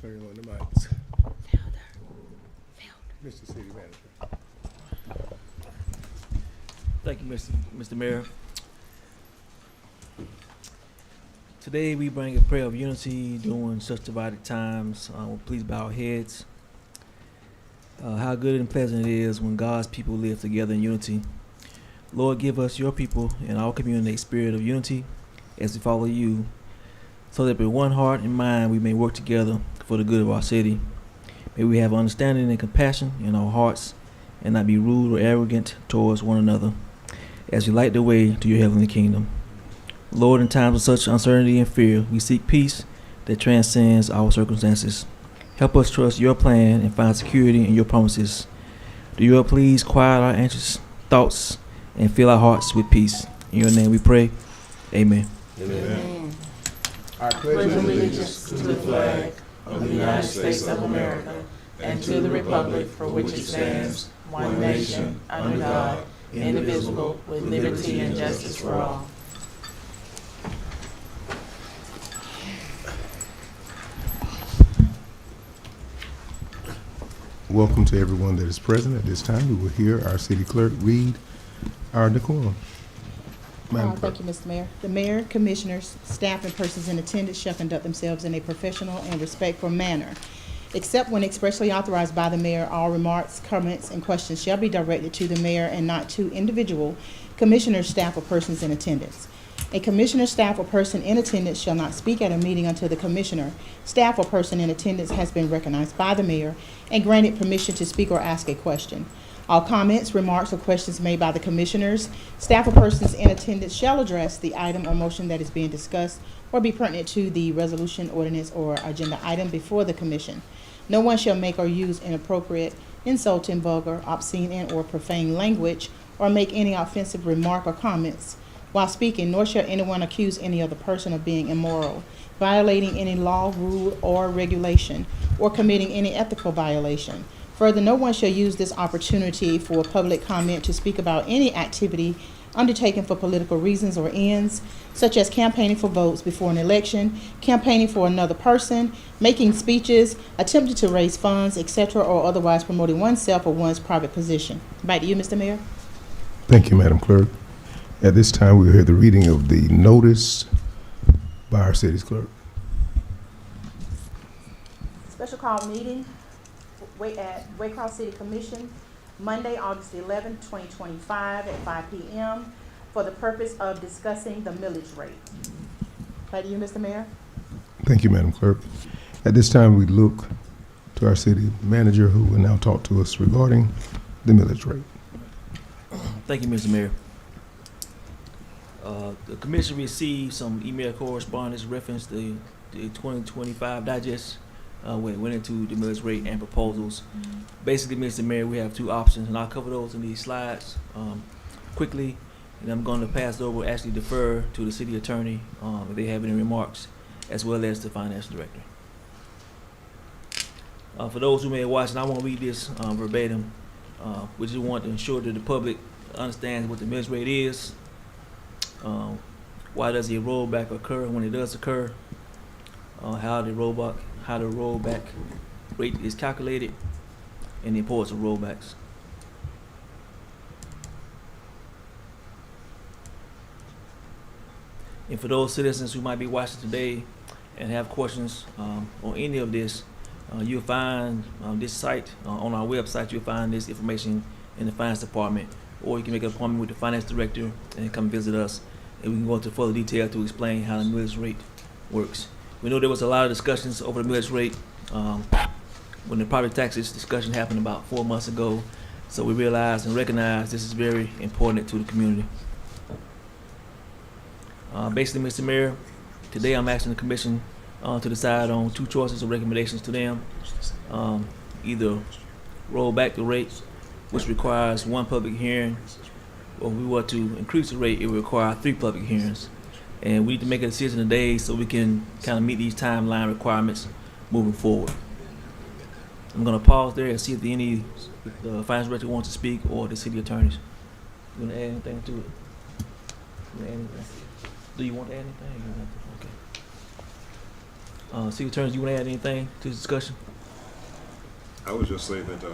turn on the mics. Mr. City Manager. Thank you, Mr. Mayor. Today we bring a prayer of unity during such divided times. Please bow our heads. How good and pleasant it is when God's people live together in unity. Lord, give us, your people, and our community a spirit of unity as we follow you, so that with one heart and mind we may work together for the good of our city. May we have understanding and compassion in our hearts and not be rude or arrogant towards one another as we light the way to your heavenly kingdom. Lord, in times of such uncertainty and fear, we seek peace that transcends our circumstances. Help us trust your plan and find security in your promises. Do you please quiet our anxious thoughts and fill our hearts with peace. In your name we pray. Amen. Amen. I pledge allegiance to the flag of the United States of America and to the republic for which it stands, one nation, under God, indivisible, with liberty and justice for all. Welcome to everyone that is present at this time. We will hear our city clerk read our decorum. Thank you, Mr. Mayor. The mayor, commissioners, staff, and persons in attendance shall conduct themselves in a professional and respectful manner. Except when expressly authorized by the mayor, all remarks, comments, and questions shall be directed to the mayor and not to individual commissioners, staff, or persons in attendance. A commissioner, staff, or person in attendance shall not speak at a meeting until the commissioner, staff, or person in attendance has been recognized by the mayor and granted permission to speak or ask a question. All comments, remarks, or questions made by the commissioners, staff, or persons in attendance shall address the item or motion that is being discussed or be pertinent to the resolution, ordinance, or agenda item before the commission. No one shall make or use inappropriate, insulting, vulgar, obscene, and/or profane language or make any offensive remark or comments while speaking, nor shall anyone accuse any other person of being immoral, violating any law, rule, or regulation, or committing any ethical violation. Further, no one shall use this opportunity for public comment to speak about any activity undertaken for political reasons or ends, such as campaigning for votes before an election, campaigning for another person, making speeches, attempting to raise funds, etc., or otherwise promoting oneself or one's private position. Back to you, Mr. Mayor. Thank you, Madam Clerk. At this time, we will hear the reading of the notice by our city's clerk. Special call meeting at Waycross City Commission, Monday, August 11, 2025 at 5 p.m. for the purpose of discussing the millage rate. Back to you, Mr. Mayor. Thank you, Madam Clerk. At this time, we look to our city manager, who will now talk to us regarding the millage rate. Thank you, Mr. Mayor. The commission received some email correspondence reference the 2025 digest went into the millage rate and proposals. Basically, Mr. Mayor, we have two options, and I'll cover those in these slides quickly, and I'm going to pass it over, actually defer to the city attorney if they have any remarks, as well as the finance director. For those who may have watched, and I won't read this verbatim, we just want to ensure that the public understands what the millage rate is. Why does a rollback occur when it does occur? How the rollback rate is calculated, and the importance of rollbacks. And for those citizens who might be watching today and have questions on any of this, you'll find this site on our website. You'll find this information in the finance department, or you can make an appointment with the finance director and come visit us, and we can go into further detail to explain how the millage rate works. We know there was a lot of discussions over the millage rate when the property taxes discussion happened about 4 months ago, so we realized and recognized this is very important to the community. Basically, Mr. Mayor, today I'm asking the commission to decide on two choices of recommendations to them. Either roll back the rate, which requires one public hearing, or if we were to increase the rate, it would require 3 public hearings. And we need to make a decision today so we can kind of meet these timeline requirements moving forward. I'm going to pause there and see if the finance director wants to speak, or the city attorneys. You want to add anything to it? You want to add anything? Do you want to add anything? Okay. City Attorney, you want to add anything to the discussion? I would just say that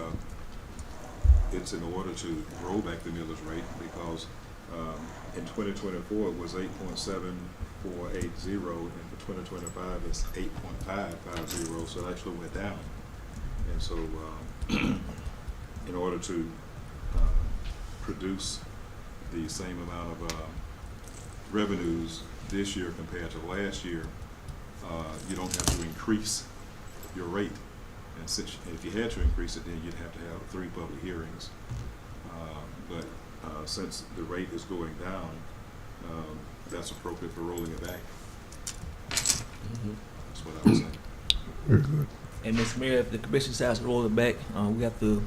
it's in order to roll back the millage rate because in 2024 it was 8.7480, and for 2025 it's 8.550, so it actually went down. And so in order to produce the same amount of revenues this year compared to last year, you don't have to increase your rate. And if you had to increase it, then you'd have to have 3 public hearings. But since the rate is going down, that's appropriate for rolling it back. That's what I was saying. Very good. And Mr. Mayor, if the commission decides to roll it back, we have to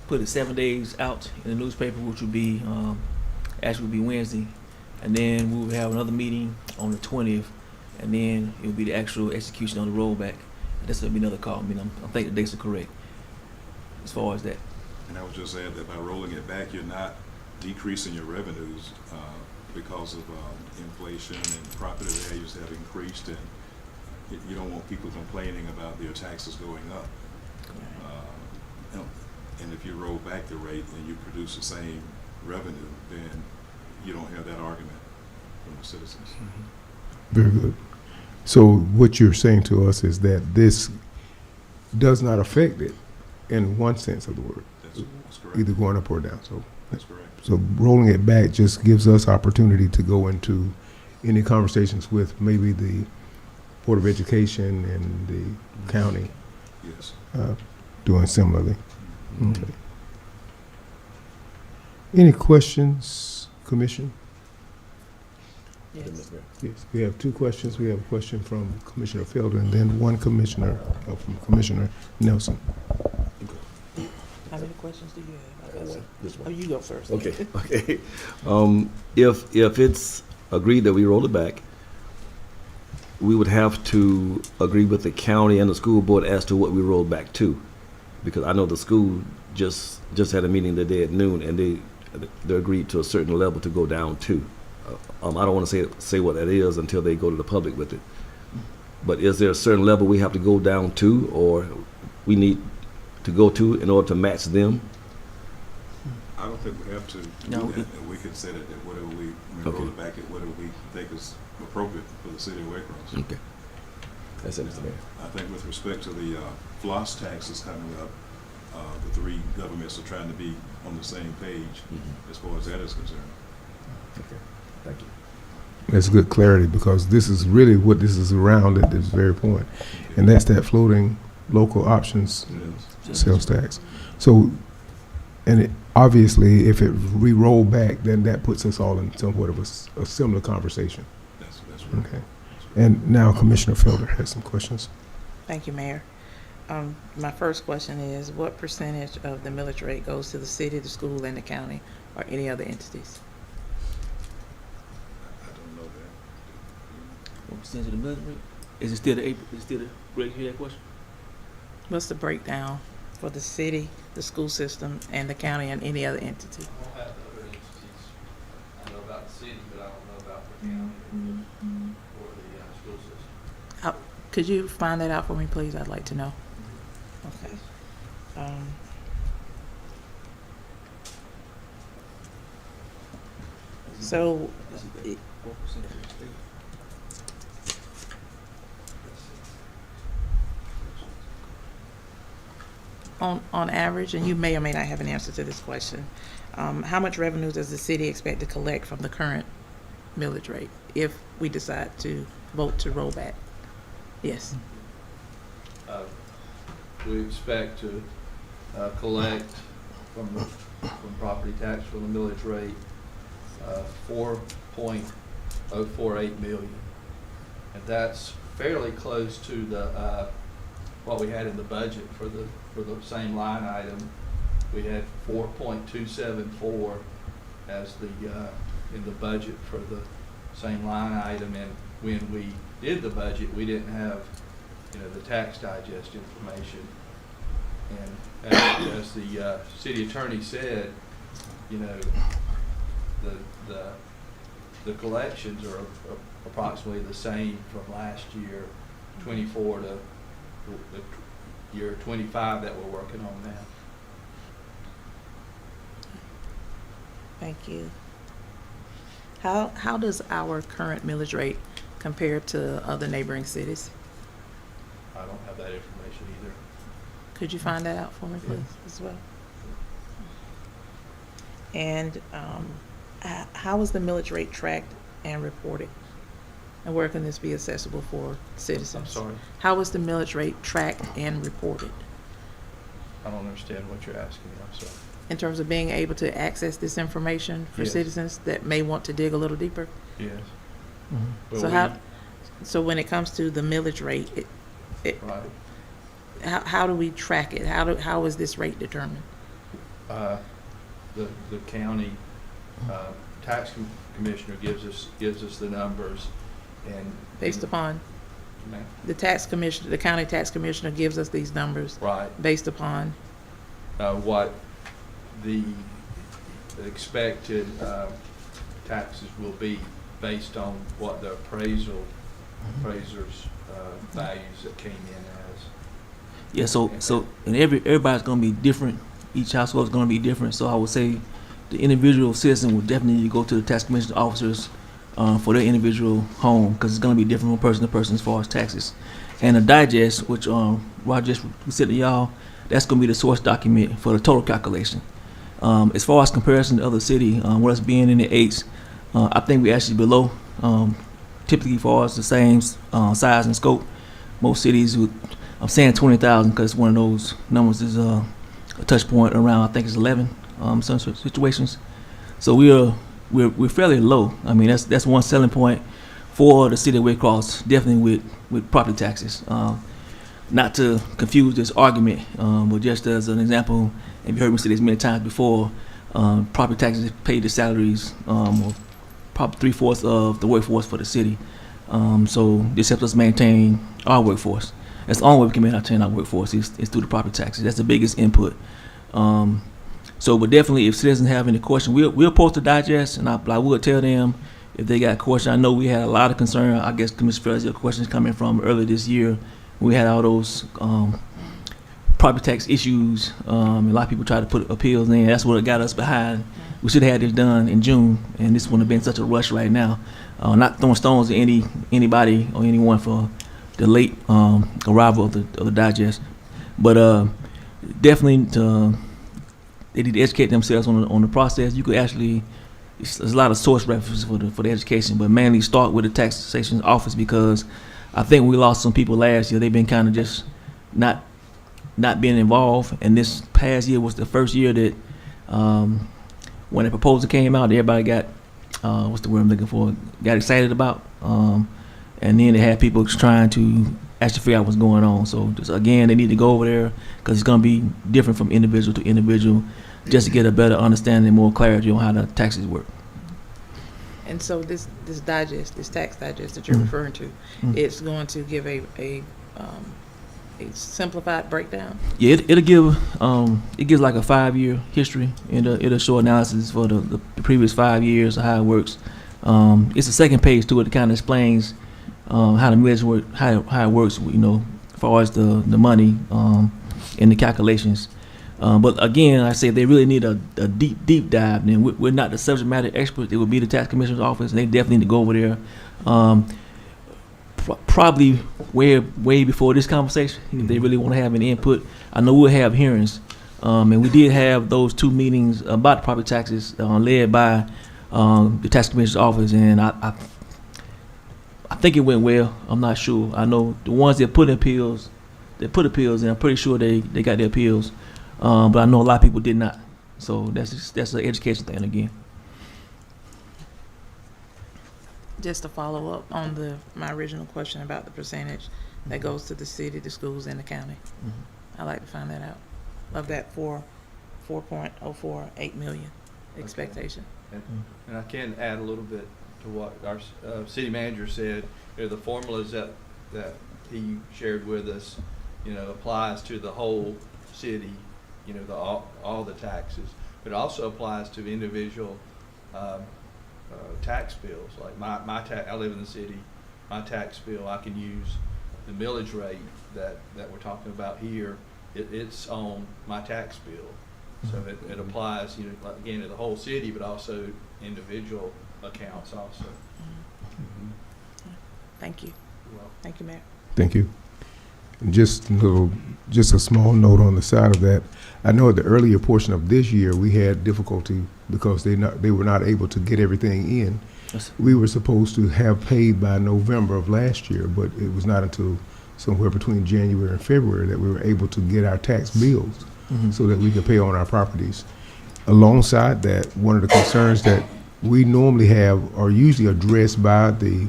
put it 7 days out in the newspaper, which would be actually would be Wednesday, and then we will have another meeting on the 20th, and then it will be the actual execution on the rollback. This will be another call. I mean, I think the dates are correct as far as that. And I would just add that by rolling it back, you're not decreasing your revenues because of inflation and property values have increased, and you don't want people complaining about their taxes going up. And if you roll back the rate and you produce the same revenue, then you don't have that argument from the citizens. Very good. So what you're saying to us is that this does not affect it in one sense of the word, That's correct. either going up or down. So, That's correct. so rolling it back just gives us opportunity to go into any conversations with maybe the Board of Education and the county Yes. doing similarly. Okay. Any questions, Commission? Yes. Yes, we have 2 questions. We have a question from Commissioner Felder and then one commissioner, from Commissioner Nelson. How many questions do you have? This Oh, one. you go first. Okay, okay. If it's agreed that we roll it back, we would have to agree with the county and the school board as to what we roll back to. Because I know the school just had a meeting today at noon, and they agreed to a certain level to go down to. I don't want to say what that is until they go to the public with it. But is there a certain level we have to go down to, or we need to go to in order to match them? I don't think we have to No, do that, and we can set it at whatever we roll Okay. it back at whatever we think is appropriate for the city of Waycross. Okay. That's it, Mr. Mayor. I think with respect to the floss taxes coming up, the 3 governments are trying to be on the same page as far as that is concerned. Okay, thank you. That's good clarity because this is really what this is around at this very point. And that's that floating local options Yes. sales tax. So, and it, obviously, if it re-roll back, then that puts us all in somewhat of a similar conversation. That's right. Okay. And now Commissioner Felder has some questions. Thank you, Mayor. My first question is, what percentage of the millage rate goes to the city, the school, and the county, or any other entities? I don't know that. What percentage of the millage rate? Is it still the ready to hear that question? What's the breakdown for the city, the school system, and the county, and any other entity? I don't have the other entities. I know about the city, but I don't know about the county or the school system. Could you find that out for me, please? I'd like to know. Okay. So, What percentage of the state? on average, and you may or may not have an answer to this question, how much revenue does the city expect to collect from the current millage rate if we decide to vote to roll back? Yes. We expect to collect from property tax from the millage rate, $4.048 million. And that's fairly close to the, what we had in the budget for the same line item. We had 4.274 as in the budget for the same line item, and when we did the budget, we didn't have, the tax digest information. And as the city attorney said, the collections are approximately the same from last year, 24 to the year 25 that we're working on now. Thank you. How does our current millage rate compare to other neighboring cities? I don't have that information either. Could you find that out for me, please, as well? And how is the millage rate tracked and reported? And where can this be accessible for citizens? I'm sorry, How is the millage rate tracked and reported? I don't understand what you're asking me. I'm sorry. In terms of being able to access this information for Yes. citizens that may want to dig a little deeper? Yes. Mhm. Well, So so when it comes to the millage rate, right. how do we track it? How is this rate determined? The county tax commissioner gives us the numbers, and Based upon Ma'am? the tax commissioner, the county tax commissioner gives us these numbers Right, based upon, what the expected taxes will be based on what the appraisers values that came in as. Yeah, so and everybody's gonna be different. Each household is gonna be different. So I would say the individual citizen will definitely need to go to the tax commission officers for their individual home, because it's gonna be different from person to person as far as taxes. And the digest, which Roger just said to y'all, that's gonna be the source document for the total calculation. As far as comparison to other city, with us being in the eights, I think we actually below. Typically, for us, the same size and scope. Most cities would. I'm saying 20,000 because one of those numbers is a touch point around, I think it's 11. Some situations. So we're fairly low. I mean, that's one selling point for the city of Wake Cross, definitely with property taxes. Not to confuse this argument, but just as an example, and you heard me say this many times before, property taxes pay the salaries of probably 3/4 of the workforce for the city. So this helps us maintain our workforce. That's the only way we can maintain our workforce is through the property taxes. That's the biggest input. But definitely, if citizens have any questions, we'll post the digest, and I will tell them if they got questions. I know we had a lot of concern. I guess Commissioner Fells, your questions coming from earlier this year. We had all those property tax issues. A lot of people tried to put appeals in. That's what got us behind. We should have had this done in June, and this wouldn't have been such a rush right now. Not throwing stones at anybody or anyone for the late arrival of the digest, but definitely they need to educate themselves on the process. You could actually, there's a lot of source references for the education, but mainly start with the taxation office, because I think we lost some people last year. They've been kind of just not being involved, and this past year was the first year that when the proposal came out, everybody got what's the word I'm looking for? Got excited about. And then they had people trying to actually figure out what's going on. So just, again, they need to go over there, because it's going to be different from individual to individual, just to get a better understanding and more clarity on how the taxes work. and so this digest, this tax digest that you're referring to, it's going to give a simplified breakdown? Yeah, it'll give it gives like a 5-year history, and it'll show analysis for the previous 5 years of how it works. It's a second page to it that kind of explains how the millage work, how it works, as far as the money and the calculations. But again, I say they really need a deep dive. And we're not the subject matter experts. It would be the tax commissioner's office, and they definitely need to go over there. Probably way before this conversation, if they really want to have any input. I know we'll have hearings, and we did have those 2 meetings about the property taxes led by the tax commissioner's office, and I think it went well. I'm not sure. I know the ones that put appeals, in. I'm pretty sure they got their appeals, but I know a lot of people did not. So that's an education thing again. Just to follow up on my original question about the percentage that goes to the city, the schools, and the county. I'd like to find that out, of that 4.048 million expectation. And I can add a little bit to what our city manager said. The formulas that he shared with us, applies to the whole city, all the taxes, but it also applies to individual tax bills. Like I live in the city. My tax bill, I can use the millage rate that we're talking about here, it's on my tax bill. So it applies, you know, like, again, to the whole city, but also individual accounts also. Thank you. Well, Thank you, Mayor. Thank you. And just a small note on the side of that. I know at the earlier portion of this year, we had difficulty because they were not able to get everything in. Yes. We were supposed to have paid by November of last year, but it was not until somewhere between January and February that we were able to get our tax bills so that we could pay on our properties. Alongside that, one of the concerns that we normally have are usually addressed by the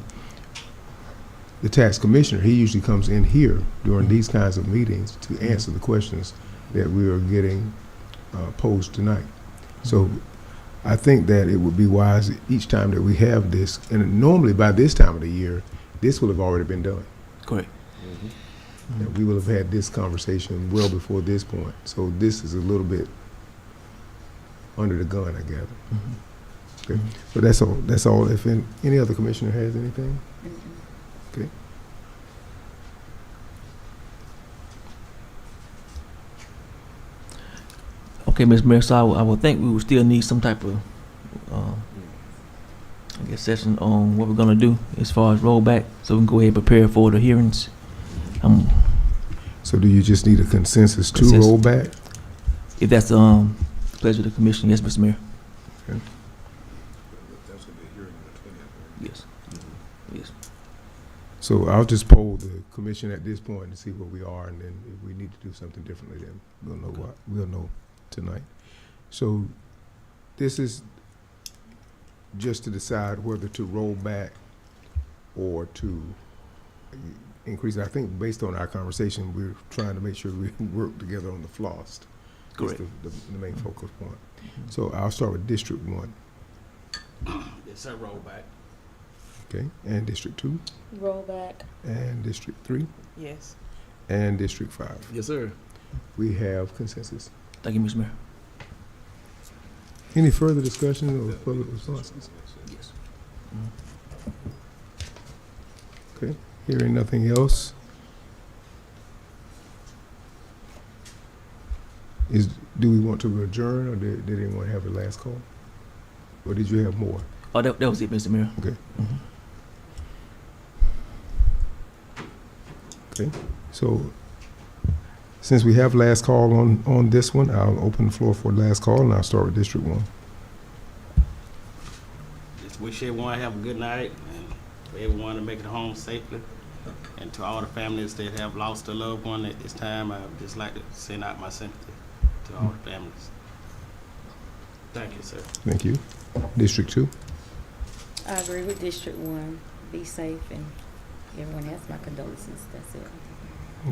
tax commissioner. He usually comes in here during these kinds of meetings to answer the questions that we are getting posed tonight. So I think that it would be wise each time that we have this, and normally by this time of the year, this will have already been done. Correct. And we will have had this conversation well before this point. So this is a little bit under the gun, I gather. Okay. So that's all. That's all. If any other commissioner has anything? Okay. Okay, Mr. Mayor, so I would think we would still need some type of, I guess, session on what we're gonna do as far as rollback, so we can go ahead and prepare for the hearings. So do you just need a consensus to Consensus. roll back? If that's the pleasure of the commission, yes, Mr. Mayor. Okay. That's gonna be a hearing on the 20th. Yes. Yes. So I'll just poll the commission at this point and see where we are, and then if we need to do something differently, then we'll know what, we'll know tonight. So this is just to decide whether to roll back or to increase. I think based on our conversation, we're trying to make sure we work together on the floss. That's Correct. the main focus point. So I'll start with District 1, It's a rollback. okay, and District 2, Rollback. and District 3, Yes. and District 5. Yes, sir. We have consensus. Thank you, Mr. Mayor. Any further discussion or public responses? Yes. Okay, hearing nothing else. Do we want to adjourn, or did anyone have a last call? Or did you have more? Oh, that was it, Mr. Mayor. Okay. Okay, so since we have last call on this one, I'll open the floor for last call, and I'll start with District 1. Just wish everyone have a good night and for everyone to make it home safely. And to all the families that have lost a loved one at this time, I would just like to send out my sympathy to all the families. Thank you, sir. Thank you. District 2? I agree with District 1. Be safe, and everyone has my condolences. That's it.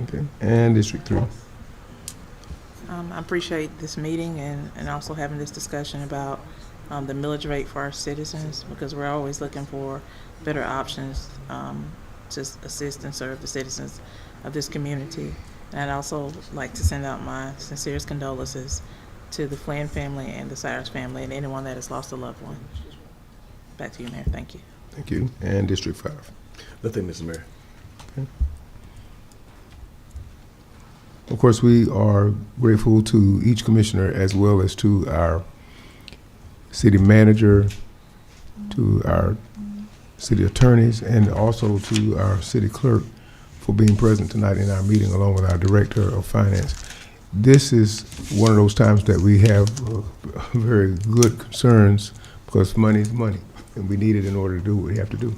Okay, and District 3? I appreciate this meeting and also having this discussion about the millage rate for our citizens, because we're always looking for better options to assist and serve the citizens of this community. And I'd also like to send out my sincerest condolences to the Flynn family and the Cyrus family and anyone that has lost a loved one. Back to you, Mayor. Thank you. Thank you. And District 5? Nothing, Mr. Mayor. Of course, we are grateful to each commissioner as well as to our city manager, to our city attorneys, and also to our city clerk for being present tonight in our meeting, along with our director of finance. This is one of those times that we have very good concerns, because money is money, and we need it in order to do what we have to do.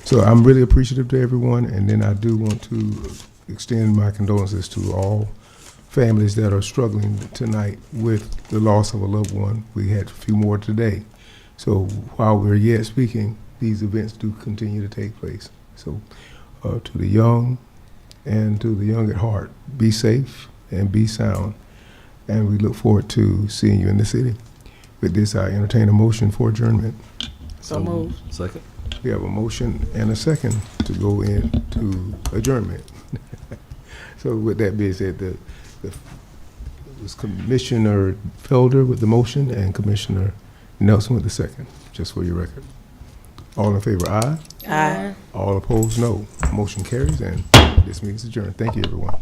So I'm really appreciative to everyone, and then I do want to extend my condolences to all families that are struggling tonight with the loss of a loved one. We had a few more today. So while we're yet speaking, these events do continue to take place. So to the young and to the young at heart, be safe and be sound. And we look forward to seeing you in the city. With this, I entertain a motion for adjournment. So moved. Second. We have a motion and a second to go into adjournment. So with that being said, it was Commissioner Felder with the motion and Commissioner Nelson with the second, just for your record. All in favor, aye. Aye. All opposed, no. Motion carries, and This meeting is adjourned. Thank you, everyone.